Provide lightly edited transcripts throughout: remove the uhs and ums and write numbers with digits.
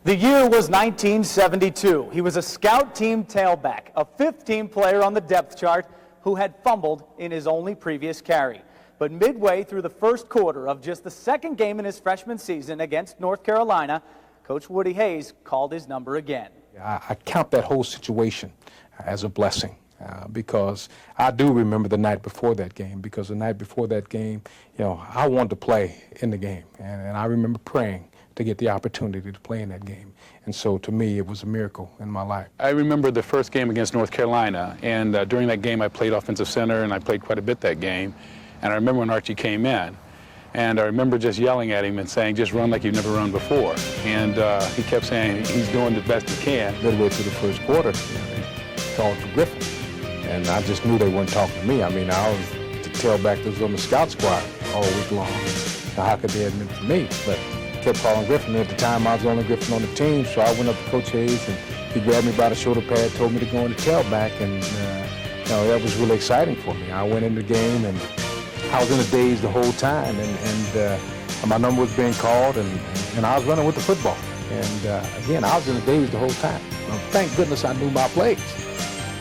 The year was 1972. He was a scout team tailback, a fifth-team player on the depth chart who had fumbled in his only previous carry. But midway through the first quarter of just the second game in his freshman season against North Carolina, Coach Woody Hayes called his number again. I count that whole situation as a blessing because I do remember the night before that game, because the night before that game, I wanted to play in the game, and I remember praying to get the opportunity to play in that game. And so to me, it was a miracle in my life. I remember the first game against North Carolina, and during that game I played offensive center, and I played quite a bit that game. And I remember when Archie came in, and I remember just yelling at him and saying, just run like you've never run before. And he kept saying he's doing the best he can. Midway through the first quarter, they called for Griffin, and I just knew they weren't talking to me. I mean, I was the tailback that was on the scout squad all week long. Now, how could they admit to me? But kept calling Griffin. At the time, I was the only Griffin on the team, so I went up to Coach Hayes, and he grabbed me by the shoulder pad, told me to go in the tailback, and that was really exciting for me. I went in the game, and I was in a daze the whole time, and my number was being called, and I was running with the football. And again, I was in a daze the whole time. Thank goodness I knew my plays.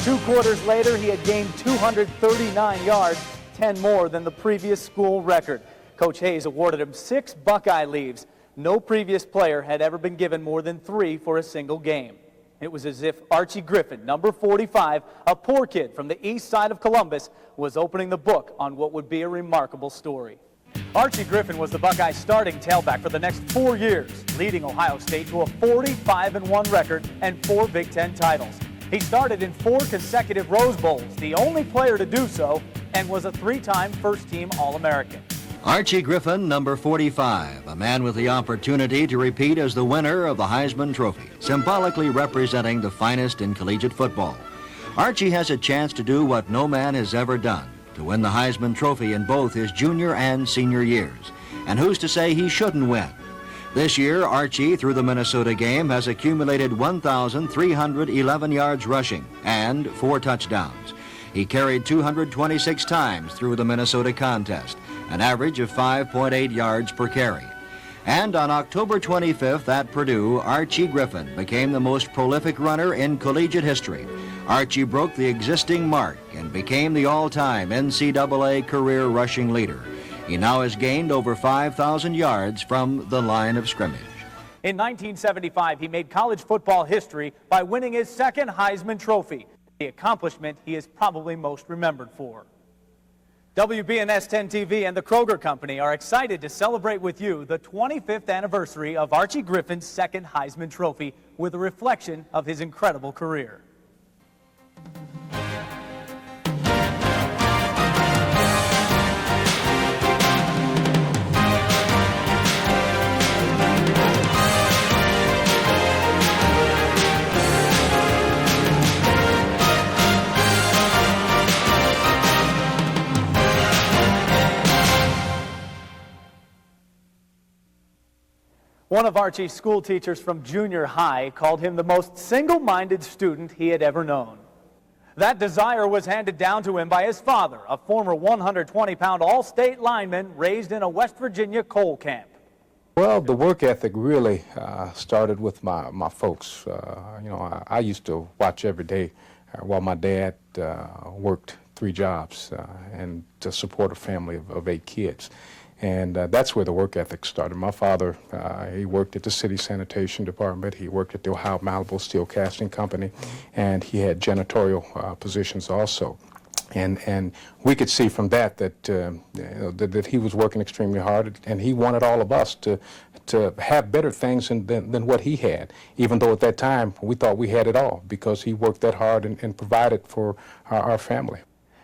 2 quarters later, he had gained 239 yards, 10 more than the previous school record. Coach Hayes awarded him 6 Buckeye leaves. No previous player had ever been given more than 3 for a single game. It was as if Archie Griffin, number 45, a poor kid from the east side of Columbus, was opening the book on what would be a remarkable story. Archie Griffin was the Buckeyes' starting tailback for the next 4 years, leading Ohio State to a 45-1 record and 4 Big Ten titles. He started in 4 consecutive Rose Bowls, the only player to do so, and was a 3-time first-team All-American. Archie Griffin, number 45, a man with the opportunity to repeat as the winner of the Heisman Trophy, symbolically representing the finest in collegiate football. Archie has a chance to do what no man has ever done, to win the Heisman Trophy in both his junior and senior years. And who's to say he shouldn't win? This year, Archie, through the Minnesota game, has accumulated 1,311 yards rushing and 4 touchdowns. He carried 226 times through the Minnesota contest, an average of 5.8 yards per carry. And on October 25th at Purdue, Archie Griffin became the most prolific runner in collegiate history. Archie broke the existing mark and became the all-time NCAA career rushing leader. He now has gained over 5,000 yards from the line of scrimmage. In 1975, he made college football history by winning his 2nd Heisman Trophy, the accomplishment he is probably most remembered for. WBNS 10 TV and the Kroger Company are excited to celebrate with you the 25th anniversary of Archie Griffin's 2nd Heisman Trophy with a reflection of his incredible career. One of Archie's school teachers from junior high called him the most single-minded student he had ever known. That desire was handed down to him by his father, a former 120-pound All-State lineman raised in a West Virginia coal camp. Well, the work ethic really started with my folks. I used to watch every day while my dad worked 3 jobs and to support a family of 8 kids. And that's where the work ethic started. My father, he worked at the city sanitation department. He worked at the Ohio Malibu Steel Casting Company, and he had janitorial positions also. And we could see from that that he was working extremely hard, and he wanted all of us to have better things than what he had, even though at that time we thought we had it all because he worked that hard and provided for our family.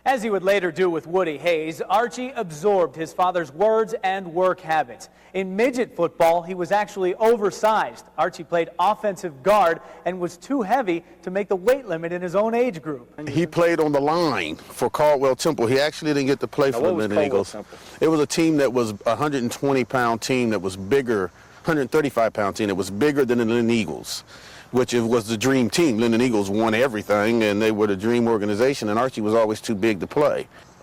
As he would later do with Woody Hayes, Archie absorbed his father's words and work habits. In midget football, he was actually oversized. Archie played offensive guard and was too heavy to make the weight limit in his own age group. He played on the line for Caldwell Temple. He actually didn't get to play for the Linden Eagles. It was a team that was a 120-pound team that was bigger, 135-pound team that was bigger than the Linden Eagles, which was the dream team. Linden Eagles won everything, and they were the dream organization, and Archie was always too big to play.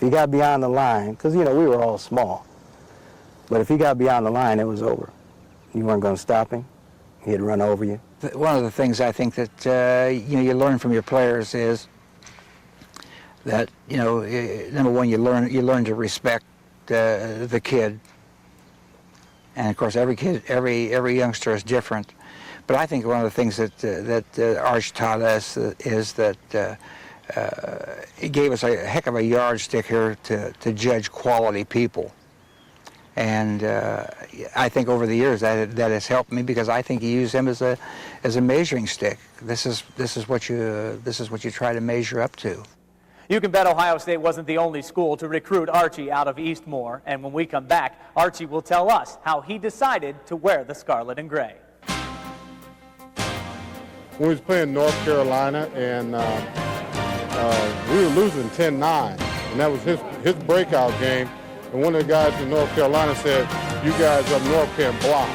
If he got beyond the line, because, you know, we were all small, but if he got beyond the line, it was over. You weren't going to stop him. He'd run over you. One of the things I think that you learn from your players is that, number one, you learn to respect the kid, and of course every youngster is different. But I think one of the things that Arch taught us is that it gave us a heck of a yardstick here to judge quality people. And I think over the years that has helped me, because I think you use them as a measuring stick. This is what you try to measure up to. You can bet Ohio State wasn't the only school to recruit Archie out of Eastmoor. And when we come back, Archie will tell us how he decided to wear the scarlet and gray. We was playing North Carolina, and we were losing 10-9, and that was his breakout game. And one of the guys in North Carolina said, "You guys up north can't block."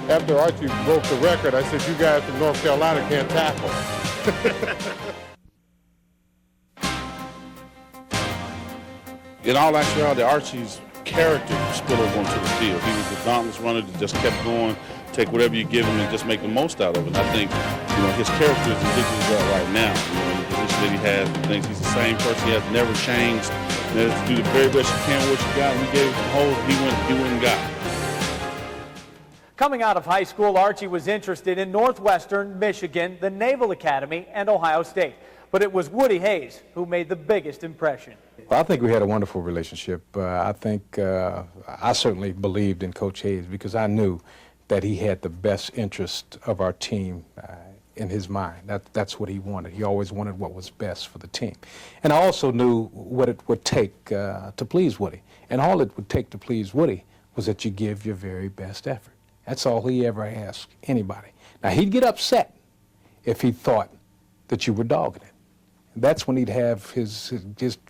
After Archie broke the record, I said, "You guys from North Carolina can't tackle." In all actuality, Archie's character spilled over onto the field. He was the dauntless runner that just kept going, take whatever you give him and just make the most out of it. And I think, his character is indicative of that right now. The position that he has, he thinks he's the same person. He has never changed. To do the very best you can with what you got. And we gave him some holes, he went and got it. Coming out of high school, Archie was interested in Northwestern, Michigan, the Naval Academy, and Ohio State. But it was Woody Hayes who made the biggest impression. Well, I think we had a wonderful relationship. I think I certainly believed in Coach Hayes because I knew that he had the best interest of our team in his mind. That's what he wanted. He always wanted what was best for the team. And I also knew what it would take to please Woody. And all it would take to please Woody was that you give your very best effort. That's all he ever asked anybody. Now, he'd get upset if he thought that you were dogging it. That's when he'd have his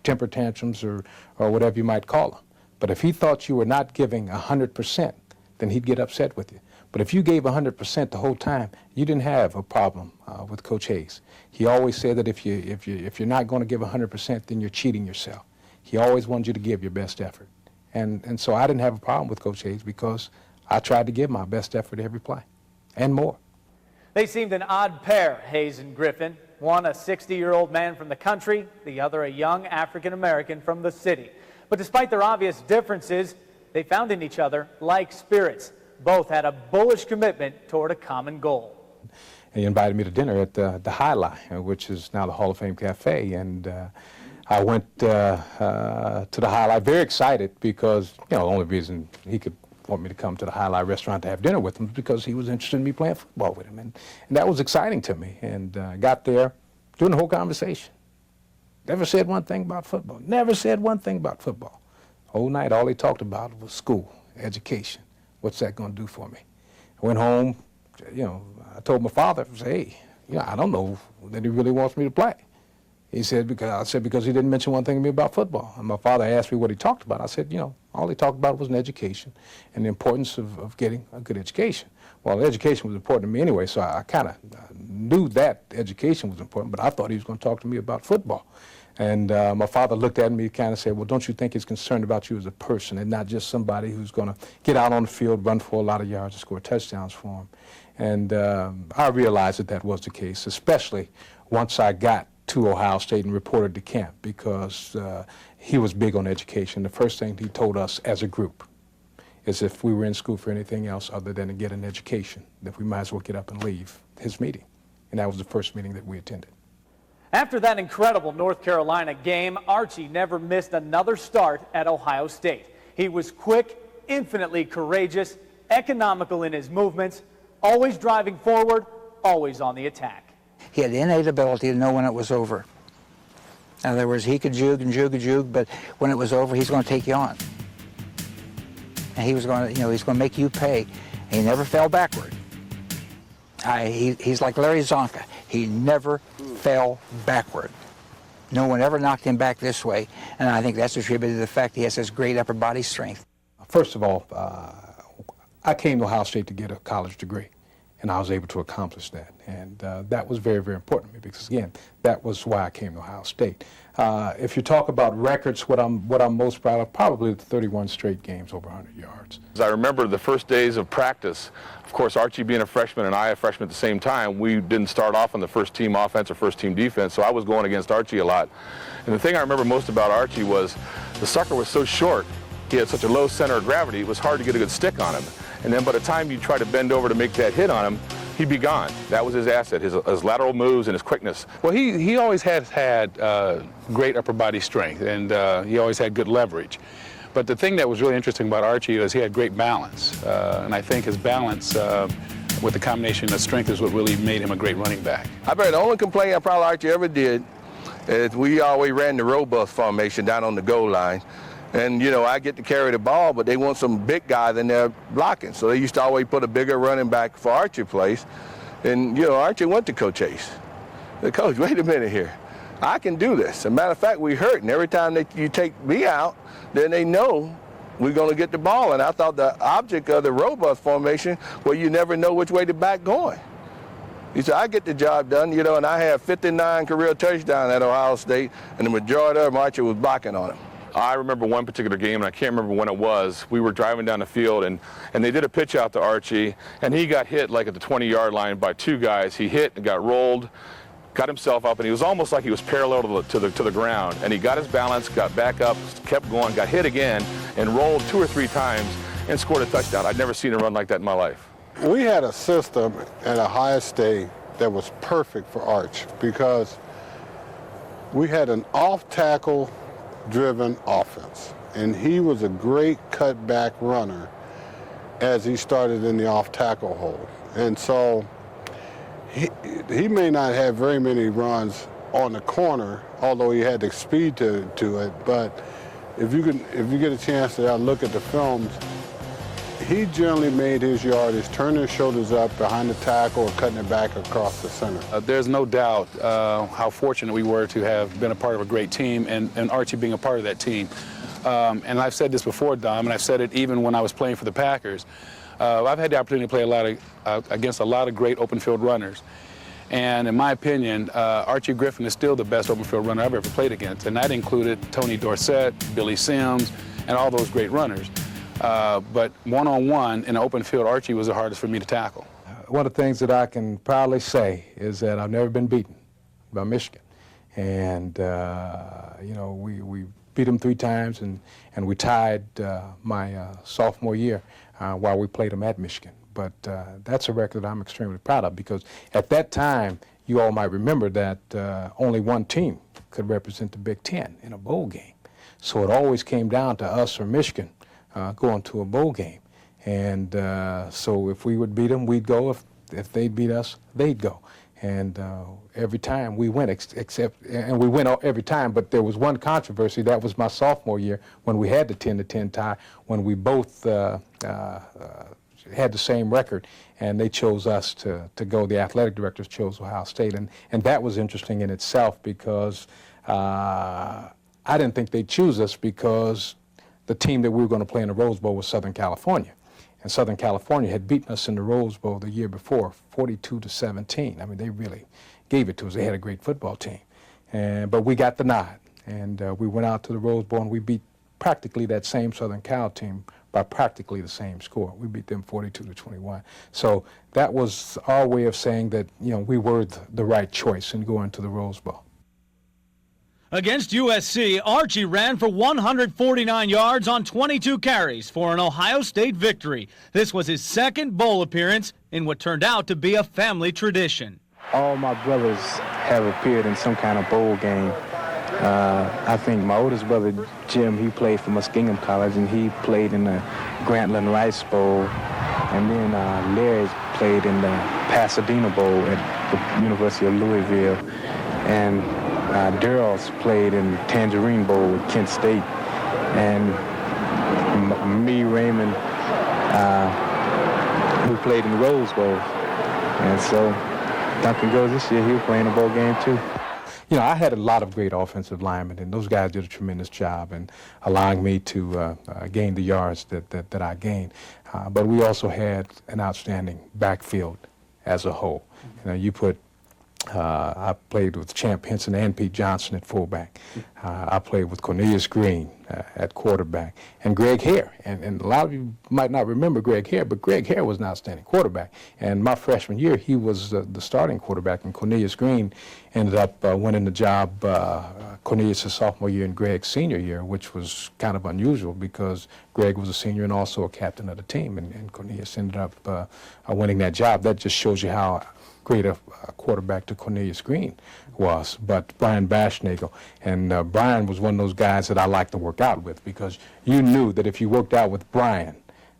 temper tantrums or whatever you might call them. But if he thought you were not giving 100%, then he'd get upset with you. But if you gave 100% the whole time, you didn't have a problem with Coach Hayes. He always said that if you're not going to give 100%, then you're cheating yourself. He always wanted you to give your best effort. And so I didn't have a problem with Coach Hayes because I tried to give my best effort every play and more. They seemed an odd pair, Hayes and Griffin. One a 60-year-old man from the country, the other a young African-American from the city. But despite their obvious differences, they found in each other like spirits. Both had a bullish commitment toward a common goal. He invited me to dinner at the Highlight, which is now the Hall of Fame Cafe, and I went to the Highlight very excited because, the only reason he could want me to come to the Highlight restaurant to have dinner with him was because he was interested in me playing football with him, and that was exciting to me. And got there, during the whole conversation, never said one thing about football. Never said one thing about football. Whole night, all he talked about was school, education. What's that going to do for me? I went home, I told my father, hey, I don't know that he really wants me to play. He said, because he didn't mention one thing to me about football. And my father asked me what he talked about. I said, all he talked about was an education and the importance of getting a good education. Well, education was important to me anyway, so I kind of knew that education was important, but I thought he was going to talk to me about football. And my father looked at me and kind of said, well, don't you think he's concerned about you as a person and not just somebody who's going to get out on the field, run for a lot of yards, and score touchdowns for him? And I realized that was the case, especially once I got to Ohio State and reported to camp, because he was big on education. The first thing he told us as a group is if we were in school for anything else other than to get an education, that we might as well get up and leave his meeting. And that was the first meeting that we attended. After that incredible North Carolina game, Archie never missed another start at Ohio State. He was quick, infinitely courageous, economical in his movements, always driving forward, always on the attack. He had innate ability to know when it was over. In other words, he could juke and juke and juke, but when it was over, he's going to take you on. And he was going to, he's going to make you pay. And he never fell backward. He's like Larry Zonka. He never fell backward. No one ever knocked him back this way, and I think that's attributed to the fact he has this great upper body strength. First of all, I came to Ohio State to get a college degree, and I was able to accomplish that. And that was very, very important to me because, again, that was why I came to Ohio State. If you talk about records, what I'm most proud of, probably the 31 straight games over 100 yards. I remember the first days of practice. Of course, Archie being a freshman and I a freshman at the same time, we didn't start off on the first team offense or first team defense, so I was going against Archie a lot. And the thing I remember most about Archie was the sucker was so short, he had such a low center of gravity, it was hard to get a good stick on him. And then by the time you try to bend over to make that hit on him, he'd be gone. That was his asset, his lateral moves and his quickness. Well, he always has had great upper body strength, and he always had good leverage. But the thing that was really interesting about Archie was he had great balance, and I think his balance with the combination of strength is what really made him a great running back. I bet the only complaint I probably Archie ever did is we always ran the robust formation down on the goal line. And, you know, I get to carry the ball, but they want some big guy in there blocking. So they used to always put a bigger running back for Archie place. And, you know, Archie went to Coach Hayes. The coach, wait a minute here. I can do this. As a matter of fact, we hurt. And every time you take me out, then they know we're going to get the ball. And I thought the object of the robust formation, well, you never know which way the back going. He said, I get the job done, you know, and I have 59 career touchdowns at Ohio State, and the majority of them, Archie was blocking on them. I remember one particular game, and I can't remember when it was. We were driving down the field, and they did a pitch out to Archie, and he got hit like at the 20-yard line by two guys. He hit and got rolled, got himself up, and he was almost like he was parallel to the ground. And he got his balance, got back up, kept going, got hit again, and rolled 2 or 3 times and scored a touchdown. I'd never seen him run like that in my life. We had a system at Ohio State that was perfect for Arch because we had an off-tackle driven offense, and he was a great cutback runner as he started in the off tackle hole. And so he may not have very many runs on the corner, although he had the speed to it, but if you get a chance to look at the films, he generally made his yardage turning his shoulders up behind the tackle or cutting it back across the center. There's no doubt how fortunate we were to have been a part of a great team, and Archie being a part of that team. And I've said this before, Dom, and I've said it even when I was playing for the Packers. I've had the opportunity to play against a lot of great open field runners. And in my opinion, Archie Griffin is still the best open field runner I've ever played against. And that included Tony Dorsett, Billy Sims, and all those great runners. But one-on-one in an open field, Archie was the hardest for me to tackle. One of the things that I can proudly say is that I've never been beaten by Michigan. And, you know, we beat them 3 times, and we tied my sophomore year while we played them at Michigan. But that's a record that I'm extremely proud of because at that time, you all might remember that only one team could represent the Big Ten in a bowl game. So it always came down to us or Michigan going to a bowl game. And so if we would beat them, we'd go. If they'd beat us, they'd go. And every time we went, and we went every time, but there was one controversy. That was my sophomore year when we had the 10-10 tie, when we both had the same record, and they chose us to go. The athletic directors chose Ohio State, and that was interesting in itself because I didn't think they'd choose us because the team that we were going to play in the Rose Bowl was Southern California. And Southern California had beaten us in the Rose Bowl the year before, 42-17. I mean, they really gave it to us. They had a great football team. But we got the nod. And we went out to the Rose Bowl, and we beat practically that same Southern Cal team by practically the same score. We beat them 42-21. So that was our way of saying that, you know, we were the right choice in going to the Rose Bowl. Against USC, Archie ran for 149 yards on 22 carries for an Ohio State victory. This was his second bowl appearance in what turned out to be a family tradition. All my brothers have appeared in some kind of bowl game. I think my oldest brother, Jim, he played for Muskingum College, and he played in the Grantland Rice Bowl. And then Larry played in the Pasadena Bowl at the University of Louisville. And Daryl's played in Tangerine Bowl with Kent State, and me, Raymond, who played in the Rose Bowl. And so Duncan goes this year, he was playing a bowl game too. You know, I had a lot of great offensive linemen, and those guys did a tremendous job in allowing me to gain the yards that I gained. But we also had an outstanding backfield as a whole. You know, you put I played with Champ Henson and Pete Johnson at fullback. I played with Cornelius Green at quarterback, and Greg Hare. And a lot of you might not remember Greg Hare, but Greg Hare was an outstanding quarterback. And my freshman year, he was the starting quarterback, and Cornelius Green ended up winning the job Cornelius' sophomore year and Greg's senior year, which was kind of unusual because Greg was a senior and also a captain of the team, and Cornelius ended up winning that job. That just shows you how great a quarterback to Cornelius Green was. But Brian Baschnagel, and Brian was one of those guys that I liked to work out with, because you knew that if you worked out with Brian,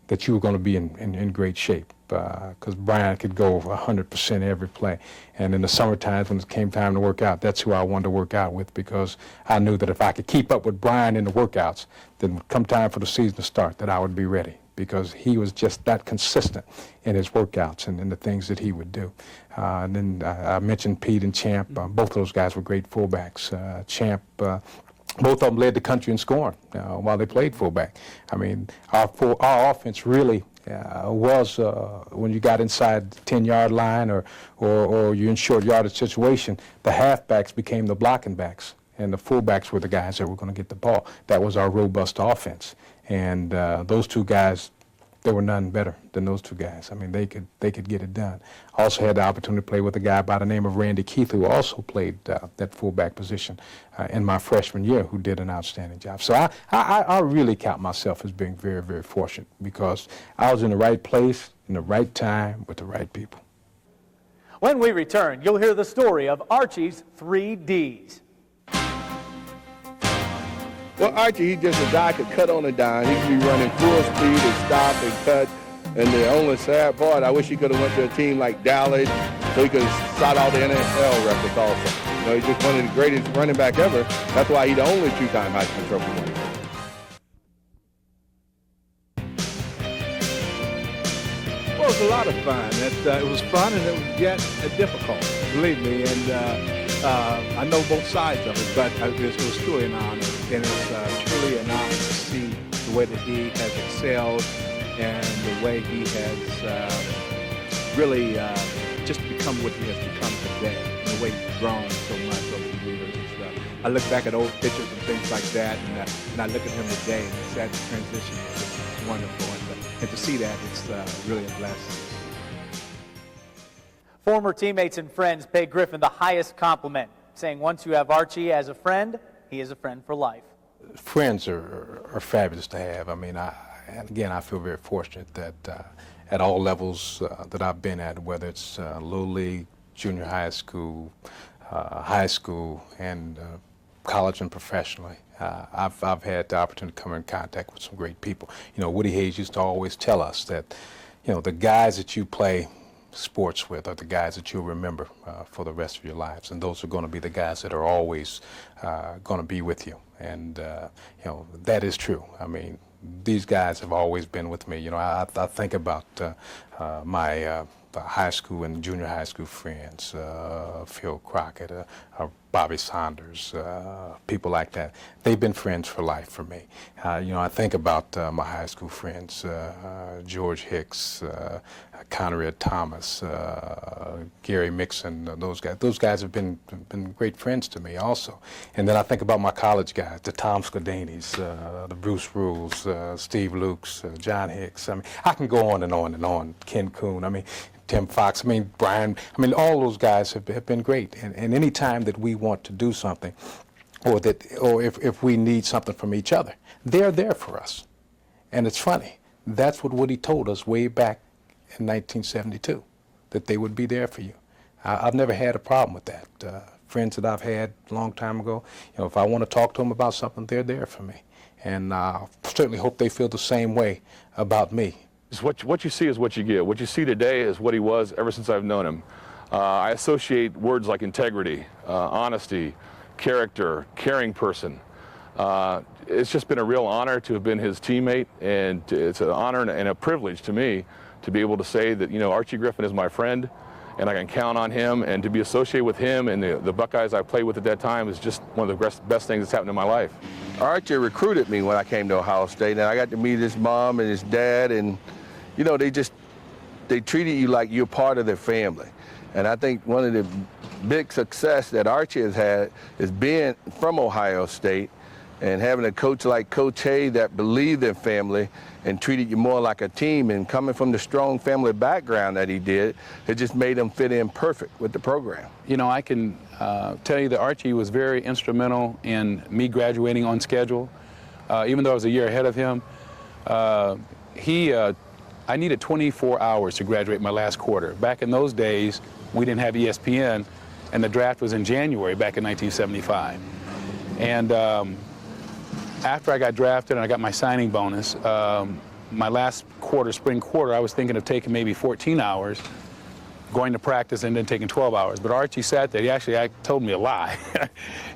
that you were going to be in great shape, because Brian could go 100% every play. And in the summer times when it came time to work out, that's who I wanted to work out with, because I knew that if I could keep up with Brian in the workouts, then come time for the season to start, that I would be ready, because he was just that consistent in his workouts and in the things that he would do. And then I mentioned Pete and Champ. Both of those guys were great fullbacks. Champ, both of them led the country in scoring while they played fullback. I mean, our offense really was, when you got inside the 10-yard line or you're in short yardage situation, the halfbacks became the blocking backs, and the fullbacks were the guys that were going to get the ball. That was our robust offense. And those two guys, there were none better than those two guys. I mean, they could get it done. I also had the opportunity to play with a guy by the name of Randy Keith, who also played that fullback position in my freshman year, who did an outstanding job. So I really count myself as being very, very fortunate, because I was in the right place, in the right time, with the right people. When we return, you'll hear the story of Archie's 3 Ds. Well, Archie, he's just a guy could cut on a dime. He could be running full speed and stop and cut. And the only sad part, I wish he could have went to a team like Dallas so he could have shot out the NFL records also. You know, he's just one of the greatest running back ever. That's why he's the only two-time Heisman Trophy winner. Well, it was a lot of fun. It was fun, and it was yet difficult, believe me. And I know both sides of it, but it was truly an honor. And it's truly an honor to see the way that he has excelled and the way he has really just become what he has become today, and the way he's grown so much over the years and stuff. I look back at old pictures and things like that, and I look at him today, and it's that transition is wonderful. And to see that, it's really a blessing. Former teammates and friends pay Griffin the highest compliment, saying once you have Archie as a friend, he is a friend for life. Friends are fabulous to have. I mean, and again, I feel very fortunate that at all levels that I've been at, whether it's Little League, junior high school, and college and professionally, I've had the opportunity to come in contact with some great people. You know, Woody Hayes used to always tell us that, you know, the guys that you play sports with are the guys that you'll remember for the rest of your lives, and those are going to be the guys that are always going to be with you. And you know, that is true. I mean, these guys have always been with me. You know, I think about my high school and junior high school friends, Phil Crockett, Bobby Saunders, people like that. They've been friends for life for me. You know, I think about my high school friends, George Hicks, Conrad Thomas, Gary Mixon, those guys. Those guys have been great friends to me also. And then I think about my college guys, the Tom Scodanis, the Bruce Rules, Steve Lukes, John Hicks. I mean, I can go on and on and on. Ken Kuhn. I mean, Tim Fox, I mean, Brian, I mean, all those guys have been great. And any time that we want to do something, or if we need something from each other, they're there for us. And it's funny, that's what Woody told us way back in 1972, that they would be there for you. I've never had a problem with that. Friends that I've had a long time ago, you know, if I want to talk to them about something, they're there for me. And I certainly hope they feel the same way about me. What you see is what you get. What you see today is what he was ever since I've known him. I associate words like integrity, honesty, character, caring person. It's just been a real honor to have been his teammate, and it's an honor and a privilege to me to be able to say that, you know, Archie Griffin is my friend, and I can count on him, and to be associated with him and the Buckeyes I played with at that time is just one of the best things that's happened in my life. Archie recruited me when I came to Ohio State, and I got to meet his mom and his dad, and you know, they they treated you like you're part of their family. And I think one of the big success that Archie has had is being from Ohio State and having a coach like Coach Hayes that believed in family and treated you more like a team, and coming from the strong family background that he did, it just made him fit in perfect with the program. You know, I can tell you that Archie was very instrumental in me graduating on schedule. Even though I was a year ahead of him, I needed 24 hours to graduate my last quarter. Back in those days, we didn't have ESPN, and the draft was in January back in 1975. And after I got drafted and I got my signing bonus, my last quarter, spring quarter, I was thinking of taking maybe 14 hours, going to practice, and then taking 12 hours. But Archie sat there. He actually told me a lie, and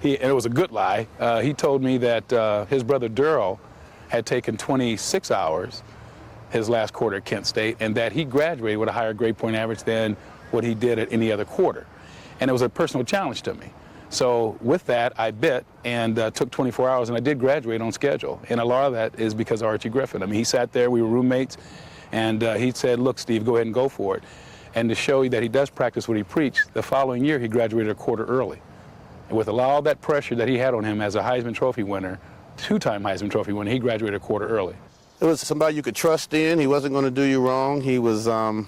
it was a good lie. He told me that his brother Durrell had taken 26 hours his last quarter at Kent State, and that he graduated with a higher grade point average than what he did at any other quarter. And it was a personal challenge to me. So with that, I bit and took 24 hours, and I did graduate on schedule. And a lot of that is because of Archie Griffin. I mean, he sat there, we were roommates, and he said, look, Steve, go ahead and go for it. And to show you that he does practice what he preached, the following year he graduated a quarter early. And with all that pressure that he had on him as a Heisman Trophy winner, two-time Heisman Trophy winner, he graduated a quarter early. It was somebody you could trust in. He wasn't going to do you wrong. He was going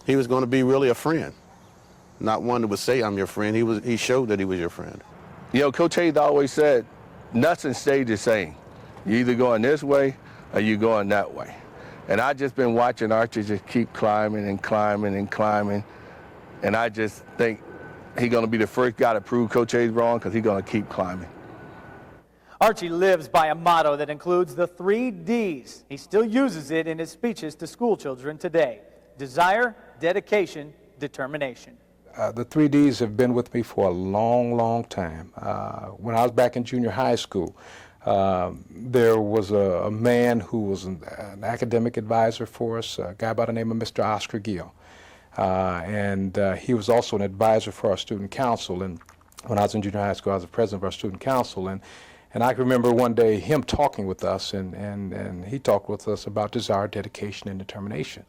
to be really a friend. Not one that would say, I'm your friend. He showed that he was your friend. You know, Coach Hayes always said, nothing stayed the same. You're either going this way or you're going that way. And I just been watching Archie just keep climbing and climbing and climbing. And I just think he's going to be the first guy to prove Coach Hayes wrong, because he's going to keep climbing. Archie lives by a motto that includes the 3 Ds. He still uses it in his speeches to school children today: desire, dedication, determination. The 3 Ds have been with me for a long, long time. When I was back in junior high school, there was a man who was an academic advisor for us, a guy by the name of Mr. Oscar Gill. And he was also an advisor for our student council. And when I was in junior high school, I was the president of our student council. And I can remember one day him talking with us, and he talked with us about desire, dedication, and determination.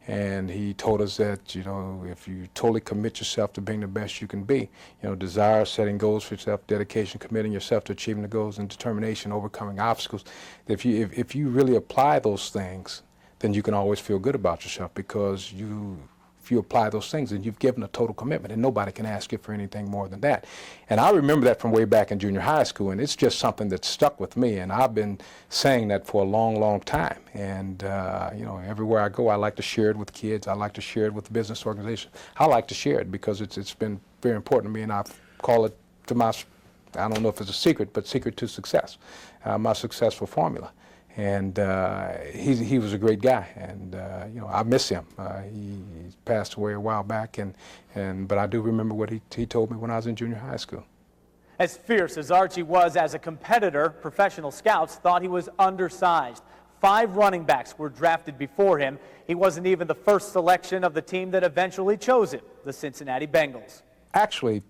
And he told us that, you know, if you totally commit yourself to being the best you can be, you know, desire, setting goals for yourself, dedication, committing yourself to achieving the goals, and determination, overcoming obstacles, if you really apply those things, then you can always feel good about yourself, because if you apply those things, then you've given a total commitment, and nobody can ask you for anything more than that. And I remember that from way back in junior high school, and it's just something that stuck with me, and I've been saying that for a long, long time. And you know, everywhere I go, I like to share it with kids. I like to share it with the business organization. I like to share it because it's been very important to me, and I call it to my, I don't know if it's a secret, but secret to success, my successful formula. And he was a great guy, and you know, I miss him. He passed away a while back, but I do remember what he told me when I was in junior high school. As fierce as Archie was as a competitor, professional scouts thought he was undersized. 5 running backs were drafted before him. He wasn't even the first selection of the team that eventually chose him, the Cincinnati Bengals. Actually,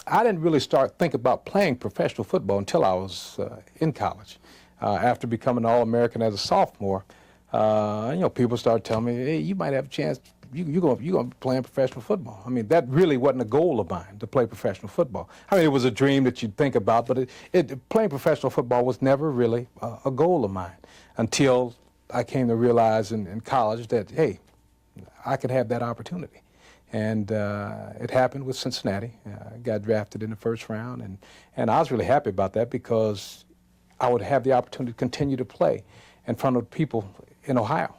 I didn't really start thinking about playing professional football until I was in college. After becoming an All-American as a sophomore, you know, people started telling me, hey, you might have a chance, you're going to be playing professional football. I mean, that really wasn't a goal of mine, to play professional football. I mean, it was a dream that you'd think about, but playing professional football was never really a goal of mine, until I came to realize in college that, hey, I could have that opportunity. And it happened with Cincinnati. I got drafted in the first round, and I was really happy about that, because I would have the opportunity to continue to play in front of people in Ohio.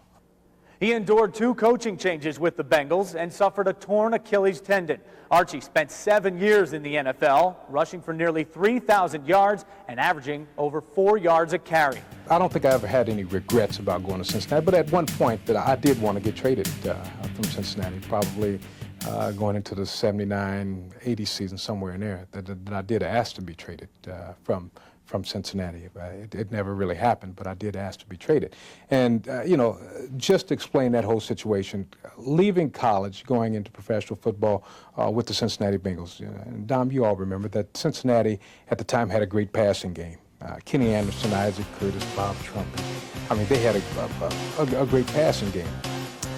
He endured 2 coaching changes with the Bengals and suffered a torn Achilles tendon. Archie spent 7 years in the NFL, rushing for nearly 3,000 yards and averaging over 4 yards a carry. I don't think I ever had any regrets about going to Cincinnati, but at one point that I did want to get traded from Cincinnati, probably going into the 79-80 season, somewhere in there, that I did ask to be traded from Cincinnati. It never really happened, but I did ask to be traded. And, you know, just to explain that whole situation, leaving college, going into professional football with the Cincinnati Bengals. And Dom, you all remember that Cincinnati at the time had a great passing game. Kenny Anderson, Isaac Curtis, Bob Trump. I mean, they had a great passing game.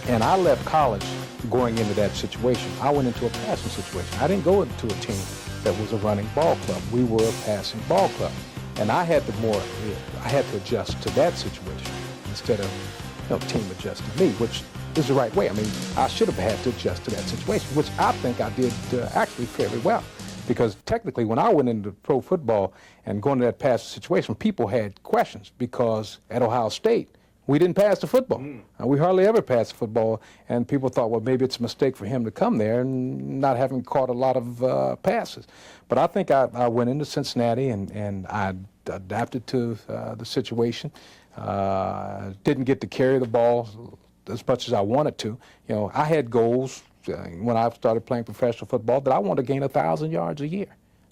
And I left college going into that situation. I went into a passing situation. I didn't go into a team that was a running ball club. We were a passing ball club. And I had to adjust to that situation instead of team adjust to me, which is the right way. I mean, I should have had to adjust to that situation, which I think I did actually fairly well. Because technically, when I went into pro football and going to that passing situation, people had questions because at Ohio State, we didn't pass the football. We hardly ever passed the football, and people thought, well, maybe it's a mistake for him to come there and not having caught a lot of passes. But I think I went into Cincinnati and I adapted to the situation. Didn't get to carry the ball as much as I wanted to. You know, I had goals when I started playing professional football that I wanted to gain 1,000 yards a year.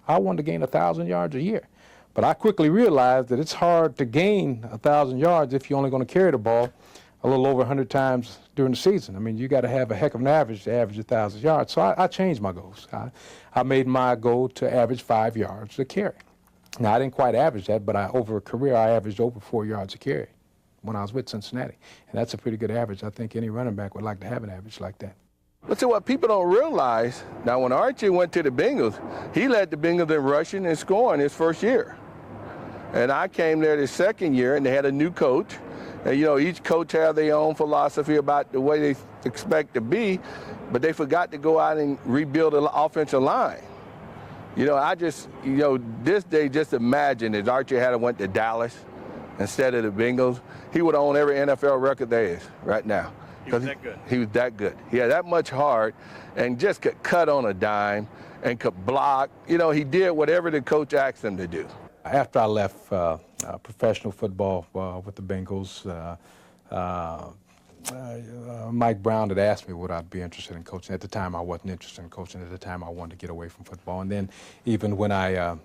I wanted to gain 1,000 yards a year. But I quickly realized that it's hard to gain 1,000 yards if you're only going to carry the ball a little over 100 times during the season. I mean, you got to have a heck of an average to average 1,000 yards. So I changed my goals. I made my goal to average 5 yards a carry. Now, I didn't quite average that, but over a career, I averaged over 4 yards a carry when I was with Cincinnati. And that's a pretty good average. I think any running back would like to have an average like that. But see, what people don't realize, now when Archie went to the Bengals, he led the Bengals in rushing and scoring his first year. And I came there the second year, and they had a new coach. And, you know, each coach had their own philosophy about the way they expect to be, but they forgot to go out and rebuild the offensive line. You know, I just, you know, this day, just imagine if Archie had went to Dallas instead of the Bengals, he would own every NFL record there is right now. He was that good. He was that good. He had that much heart and just could cut on a dime and could block. You know, he did whatever the coach asked him to do. After I left professional football with the Bengals, Mike Brown had asked me would I be interested in coaching. At the time, I wasn't interested in coaching. At the time, I wanted to get away from football. And then even when I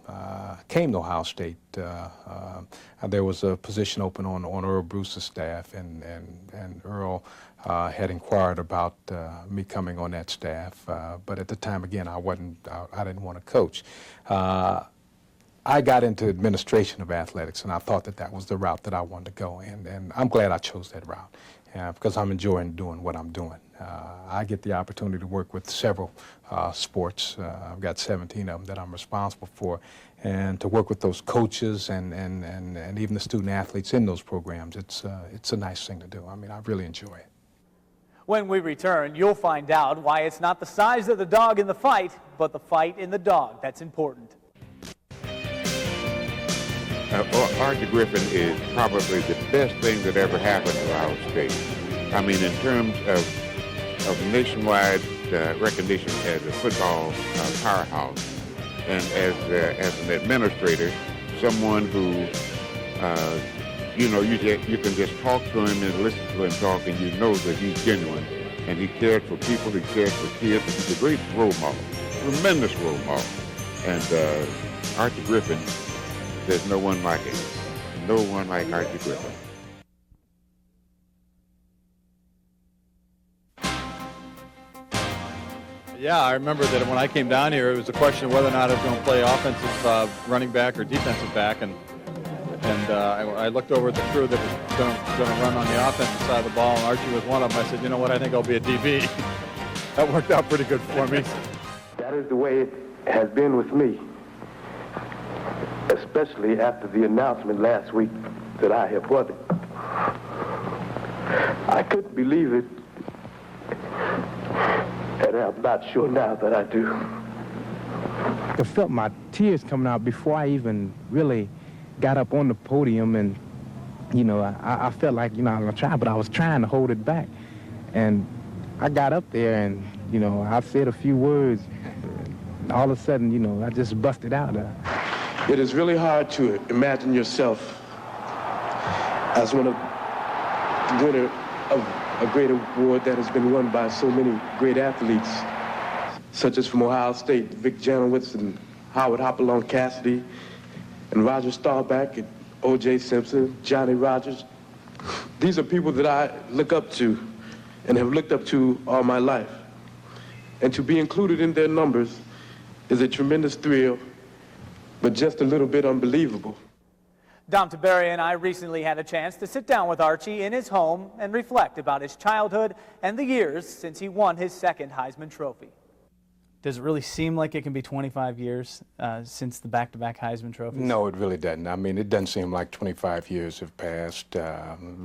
came to Ohio State, there was a position open on Earl Bruce's staff, and Earl had inquired about me coming on that staff. But at the time, again, I didn't want to coach. I got into administration of athletics, and I thought that was the route that I wanted to go. And I'm glad I chose that route because I'm enjoying doing what I'm doing. I get the opportunity to work with several sports. I've got 17 of them that I'm responsible for. And to work with those coaches and even the student athletes in those programs, it's a nice thing to do. I mean, I really enjoy it. When we return, you'll find out why it's not the size of the dog in the fight, but the fight in the dog that's important. Archie Griffin is probably the best thing that ever happened to our state. I mean, in terms of nationwide recognition as a football powerhouse, and as an administrator, someone who, you know, you can just talk to him and listen to him talk, and you know that he's genuine, and he cared for people, he cared for kids, and he's a great role model, tremendous role model. And Archie Griffin, there's no one like him. No one like Archie Griffin. Yeah, I remember that when I came down here, it was a question of whether or not I was going to play offensive running back or defensive back, and I looked over at the crew that was going to run on the offensive side of the ball, and Archie was one of them. I said, you know what, I think I'll be a DB. That worked out pretty good for me. That is the way it has been with me, especially after the announcement last week that I have won it. I couldn't believe it, and I'm not sure now that I do. I felt my tears coming out before I even really got up on the podium, and, you know, I felt like, you know, I was trying to hold it back. And I got up there and, you know, I said a few words, and all of a sudden, you know, I just busted out. It is really hard to imagine yourself as one of the winner of a great award that has been won by so many great athletes, such as from Ohio State, Vic Janowitz and Howard Hopalong Cassidy, and Roger Staubach and O.J. Simpson, Johnny Rogers. These are people that I look up to and have looked up to all my life. And to be included in their numbers is a tremendous thrill, but just a little bit unbelievable. Dom Tabarria and I recently had a chance to sit down with Archie in his home and reflect about his childhood and the years since he won his second Heisman Trophy. Does it really seem like it can be 25 years since the back-to-back Heisman trophies? No, it really doesn't. I mean, it doesn't seem like 25 years have passed.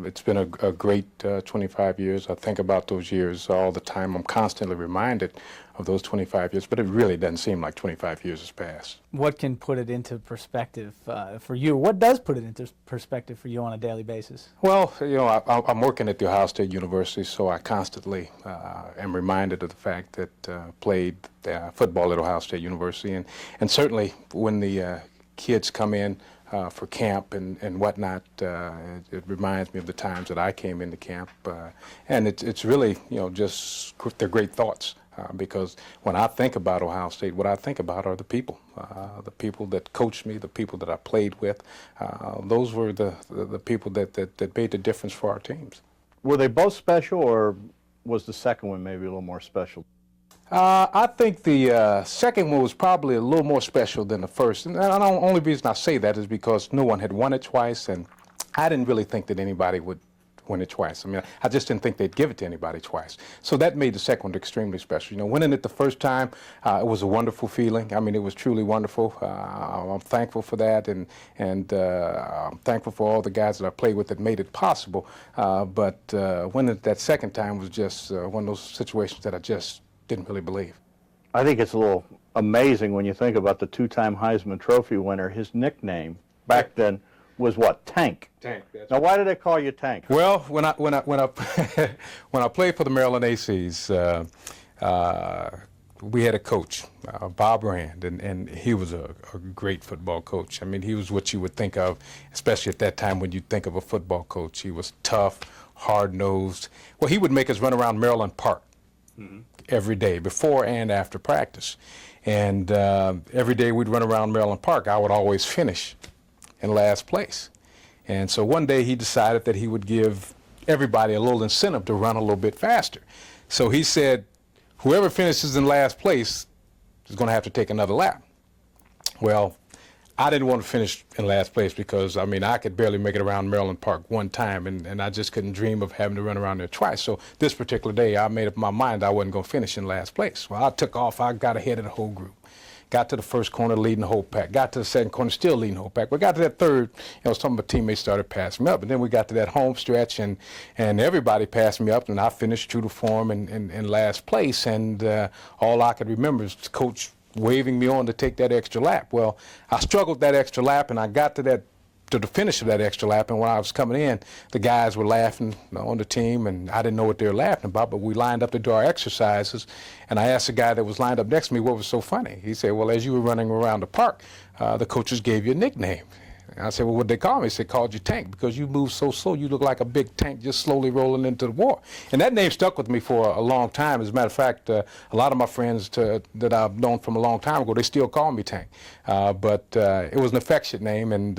It's been a great 25 years. I think about those years all the time. I'm constantly reminded of those 25 years, but it really doesn't seem like 25 years has passed. What can put it into perspective for you? What does put it into perspective for you on a daily basis? Well, you know, I'm working at the Ohio State University, so I constantly am reminded of the fact that played football at Ohio State University, and certainly when the kids come in for camp and whatnot, it reminds me of the times that I came into camp, and it's really, you know, just they're great thoughts. Because when I think about Ohio State, what I think about are the people that coached me, the people that I played with. Those were the people that made the difference for our teams. Were they both special, or was the second one maybe a little more special? I think the second one was probably a little more special than the first. And the only reason I say that is because no one had won it twice, and I didn't really think that anybody would win it twice. I mean, I just didn't think they'd give it to anybody twice. So that made the second one extremely special. You know, winning it the first time, it was a wonderful feeling. I mean, it was truly wonderful. I'm thankful for that, and I'm thankful for all the guys that I played with that made it possible. But winning it that second time was just one of those situations that I just didn't really believe. I think it's a little amazing when you think about the two-time Heisman Trophy winner. His nickname back then was what? Tank. Tank. Now, why did they call you Tank? Well, when I when I played for the Maryland ACs, we had a coach, Bob Rand, and he was a great football coach. I mean, he was what you would think of, especially at that time when you think of a football coach. He was tough, hard-nosed. Well, he would make us run around Maryland Park every day, before and after practice. And every day we'd run around Maryland Park, I would always finish in last place. And so one day he decided that he would give everybody a little incentive to run a little bit faster. So he said, whoever finishes in last place is going to have to take another lap. Well, I didn't want to finish in last place because, I mean, I could barely make it around Maryland Park one time, and I just couldn't dream of having to run around there twice. So this particular day, I made up my mind I wasn't going to finish in last place. Well, I took off. I got ahead of the whole group. Got to the first corner leading the whole pack. Got to the second corner still leading the whole pack. We got to that third, you know, some of my teammates started passing me up. And then we got to that home stretch, and everybody passed me up, and I finished true to form in last place. And all I could remember is the coach waving me on to take that extra lap. Well, I struggled that extra lap, and I got to the finish of that extra lap, and when I was coming in, the guys were laughing on the team, and I didn't know what they were laughing about, but we lined up to do our exercises, and I asked the guy that was lined up next to me what was so funny. He said, well, as you were running around the park, the coaches gave you a nickname. And I said, well, what'd they call me? He said, called you Tank, because you move so slow, you look like a big tank just slowly rolling into the war. And that name stuck with me for a long time. As a matter of fact, a lot of my friends that I've known from a long time ago, they still call me Tank. But it was an affectionate name, and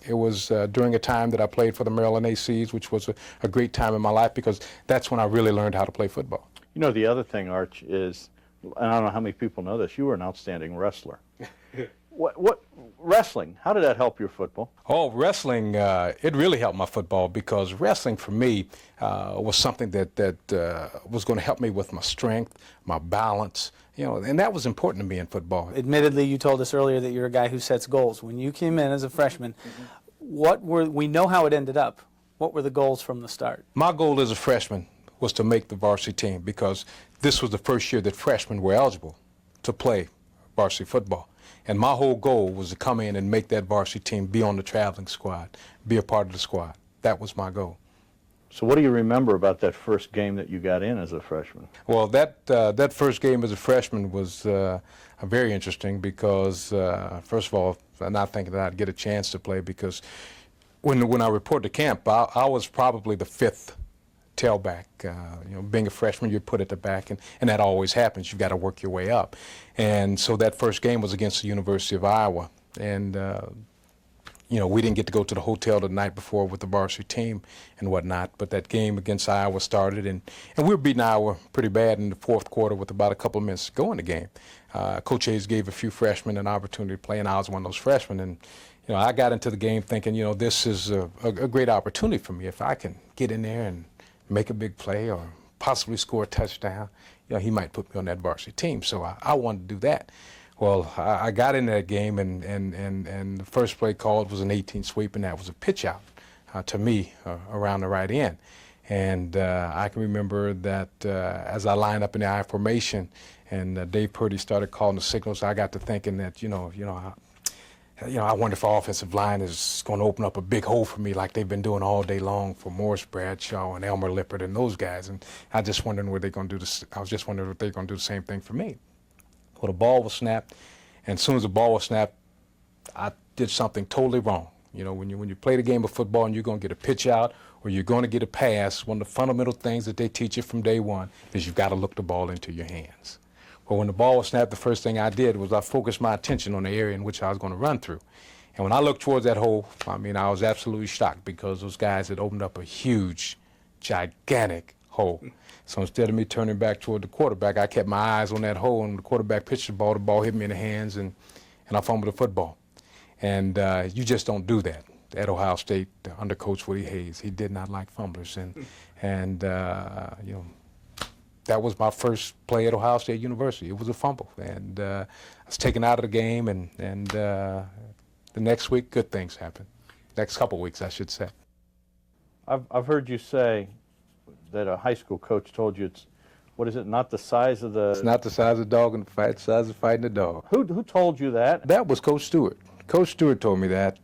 it was during a time that I played for the Maryland ACs, which was a great time in my life, because that's when I really learned how to play football. You know, the other thing, Arch, is, and I don't know how many people know this, you were an outstanding wrestler. What wrestling, how did that help your football? Oh, wrestling, it really helped my football, because wrestling for me was something that was going to help me with my strength, my balance, you know, and that was important to me in football. Admittedly, you told us earlier that you're a guy who sets goals. When you came in as a freshman, we know how it ended up. What were the goals from the start? My goal as a freshman was to make the varsity team, because this was the first year that freshmen were eligible to play varsity football. And my whole goal was to come in and make that varsity team, be on the traveling squad, be a part of the squad. That was my goal. So what do you remember about that first game that you got in as a freshman? Well, that first game as a freshman was very interesting, because, first of all, I'm not thinking that I'd get a chance to play, because when I reported to camp, I was probably the fifth tailback. You know, being a freshman, you're put at the back, and that always happens. You've got to work your way up. And so that first game was against the University of Iowa, and you know, we didn't get to go to the hotel the night before with the varsity team and whatnot, but that game against Iowa started, and we were beating Iowa pretty bad in the fourth quarter with about a couple of minutes to go in the game. Coach Hayes gave a few freshmen an opportunity to play, and I was one of those freshmen, you know, I got into the game thinking, you know, this is a great opportunity for me. If I can get in there and make a big play or possibly score a touchdown, you know, he might put me on that varsity team. So I wanted to do that. Well, I got in that game, and the first play called was an 18 sweep, and that was a pitch out to me around the right end. And I can remember that as I lined up in the I formation, and Dave Purdy started calling the signals, I got to thinking that, I wonder if our offensive line is going to open up a big hole for me like they've been doing all day long for Morris Bradshaw and Elmer Lippert and those guys. And I just wondering where they're going to do this. I was just wondering if they're going to do the same thing for me. Well, the ball was snapped, and as soon as the ball was snapped, I did something totally wrong. You know, when you play the game of football and you're going to get a pitch out or you're going to get a pass, one of the fundamental things that they teach you from day one is you've got to look the ball into your hands. Well, when the ball was snapped, the first thing I did was I focused my attention on the area in which I was going to run through. And when I looked towards that hole, I mean, I was absolutely shocked because those guys had opened up a huge, gigantic hole. So instead of me turning back toward the quarterback, I kept my eyes on that hole, and the quarterback pitched the ball hit me in the hands, and I fumbled the football. And you just don't do that. At Ohio State, under Coach Woody Hayes, he did not like fumblers. And that was my first play at Ohio State University. It was a fumble, and I was taken out of the game, and the next week, good things happened. Next couple weeks, I should say. I've heard you say that a high school coach told you it's, what is it, not the size of the... It's not the size of the dog in the fight, it's the size of fighting the dog. Who told you that? That was Coach Stewart. Coach Stewart told me that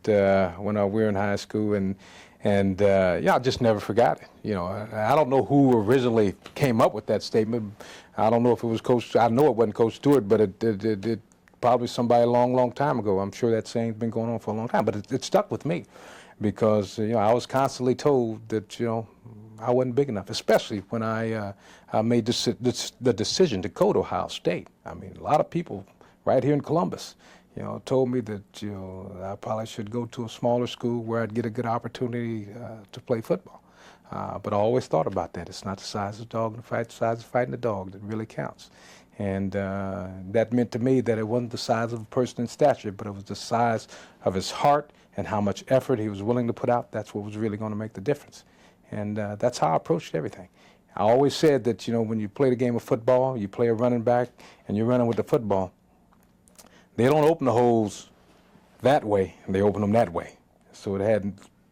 when we were in high school, and I just never forgot it. You know, I don't know who originally came up with that statement. I don't know if it was Coach. I know it wasn't Coach Stewart, but it probably somebody a long, long time ago. I'm sure that saying's been going on for a long time, but it stuck with me because I was constantly told that I wasn't big enough, especially when I made the decision to go to Ohio State. I mean, a lot of people right here in Columbus, told me that I probably should go to a smaller school where I'd get a good opportunity to play football. But I always thought about that. It's not the size of the dog in the fight, it's the size of fighting the dog that really counts. And that meant to me that it wasn't the size of a person in stature, but it was the size of his heart and how much effort he was willing to put out. That's what was really going to make the difference. And that's how I approached everything. I always said that, when you play the game of football, you play a running back, and you're running with the football, they don't open the holes that way, and they open them that way. So it had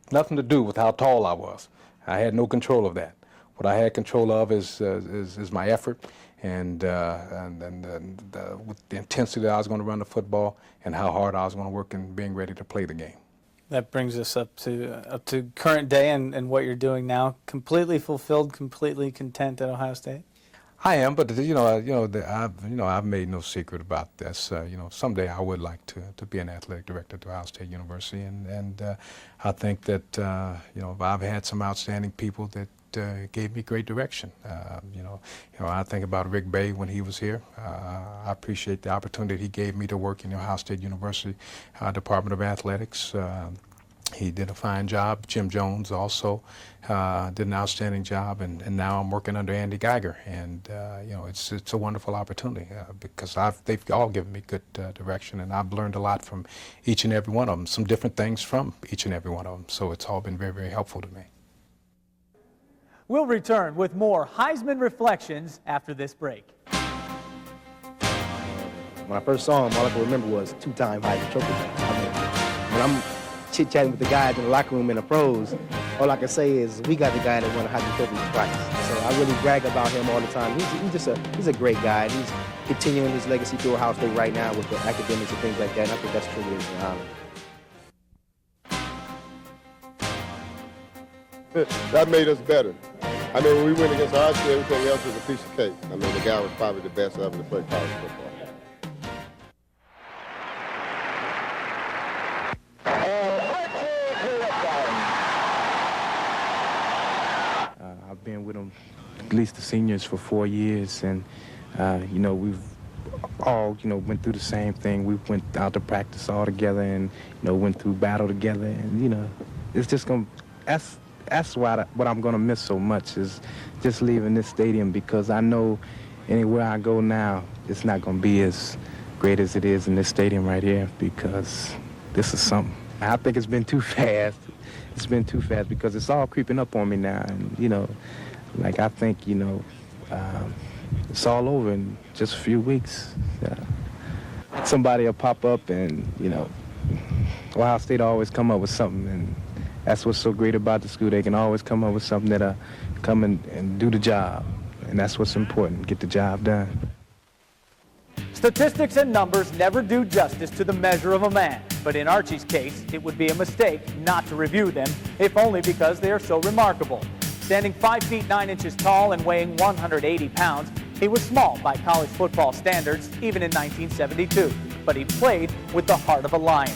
nothing to do with how tall I was. I had no control of that. What I had control of is my effort and with the intensity that I was going to run the football and how hard I was going to work in being ready to play the game. That brings us up to current day and what you're doing now. Completely fulfilled, completely content at Ohio State? I am, but I've made no secret about this. Someday I would like to be an athletic director at Ohio State University, and I think that I've had some outstanding people that gave me great direction. I think about Rick Bay when he was here. I appreciate the opportunity he gave me to work in the Ohio State University Department of Athletics. He did a fine job. Jim Jones also did an outstanding job, and now I'm working under Andy Geiger, and it's a wonderful opportunity because they've all given me good direction, and I've learned a lot from each and every one of them, some different things from each and every one of them, so it's all been very, very helpful to me. We'll return with more Heisman reflections after this break. When I first saw him, all I can remember was two-time Heisman Trophy. When I'm chit-chatting with the guys in the locker room and the pros, all I can say is we got the guy that won a Heisman Trophy twice. So I really brag about him all the time. He's a great guy. He's continuing his legacy through Ohio State right now with the academics and things like that, and I think that's truly an honor. That made us better. I mean, when we went against Archie, everything else was a piece of cake. I mean, the guy was probably the best ever to play college football. I've been with them, at least the seniors, for 4 years, and we've all went through the same thing. We went out to practice all together, and went through battle together, and it's just gonna. That's what I'm gonna miss so much is just leaving this stadium, because I know anywhere I go now, it's not gonna be as great as it is in this stadium right here, because this is something. I think it's been too fast. It's been too fast because it's all creeping up on me now. And, you know, like I think, you know, it's all over in just a few weeks. Somebody will pop up and, you know, Ohio State always come up with something. And that's what's so great about the school. They can always come up with something that'll come and do the job. And that's what's important, get the job done. Statistics and numbers never do justice to the measure of a man, but in Archie's case, it would be a mistake not to review them, if only because they are so remarkable. Standing 5 feet 9 inches tall and weighing 180 pounds, he was small by college football standards, even in 1972, but he played with the heart of a lion.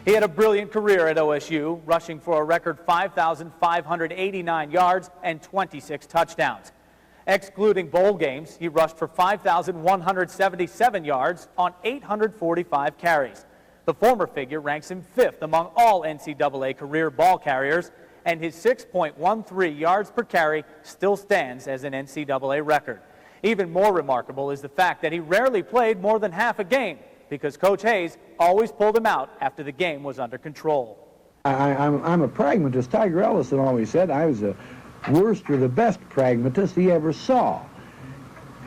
He had a brilliant career at OSU, rushing for a record 5,589 yards and 26 touchdowns. Excluding bowl games, he rushed for 5,177 yards on 845 carries. The former figure ranks him 5th among all NCAA career ball carriers, and his 6.13 yards per carry still stands as an NCAA record. Even more remarkable is the fact that he rarely played more than half a game, because Coach Hayes always pulled him out after the game was under control. I'm a pragmatist. Tiger Ellison always said I was the worst or the best pragmatist he ever saw.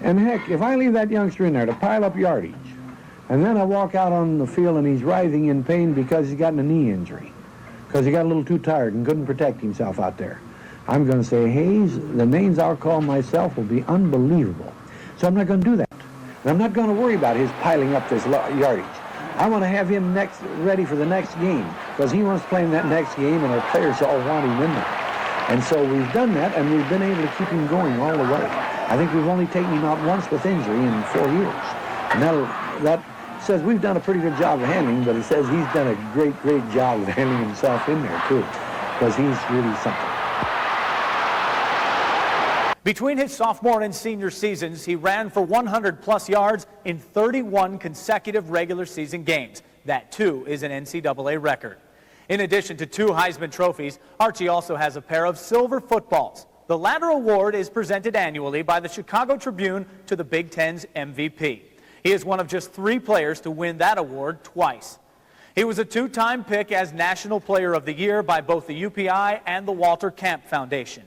And heck, if I leave that youngster in there to pile up yardage, and then I walk out on the field and he's writhing in pain because he's gotten a knee injury, because he got a little too tired and couldn't protect himself out there, I'm going to say, Hayes, the names I'll call myself will be unbelievable. So I'm not going to do that. And I'm not going to worry about his piling up this yardage. I want to have him ready for the next game, because he wants to play in that next game, and our players all want him in there. And so we've done that, and we've been able to keep him going all the way. I think we've only taken him out once with injury in 4 years. And that says we've done a pretty good job of handling, but it says he's done a great, great job of handling himself in there, too, because he's really something. Between his sophomore and senior seasons, he ran for 100-plus yards in 31 consecutive regular season games. That, too, is an NCAA record. In addition to 2 Heisman trophies, Archie also has a pair of silver footballs. The latter award is presented annually by the Chicago Tribune to the Big Ten's MVP. He is one of just 3 players to win that award twice. He was a 2-time pick as National Player of the Year by both the UPI and the Walter Camp Foundation.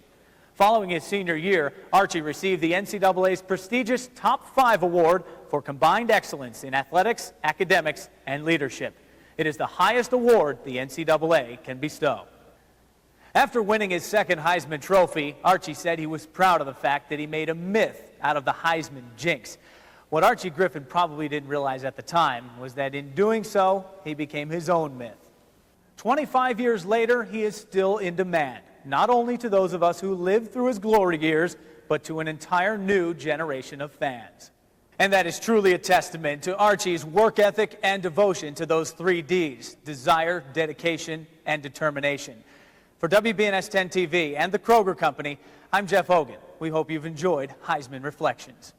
Following his senior year, Archie received the NCAA's prestigious Top 5 award for combined excellence in athletics, academics, and leadership. It is the highest award the NCAA can bestow. After winning his 2nd Heisman Trophy, Archie said he was proud of the fact that he made a myth out of the Heisman jinx. What Archie Griffin probably didn't realize at the time was that in doing so, he became his own myth. 25 years later, he is still in demand, not only to those of us who lived through his glory years, but to an entire new generation of fans. And that is truly a testament to Archie's work ethic and devotion to those 3 Ds, desire, dedication, and determination. For WBNS 10 TV and the Kroger Company, I'm Jeff Hogan. We hope you've enjoyed Heisman Reflections.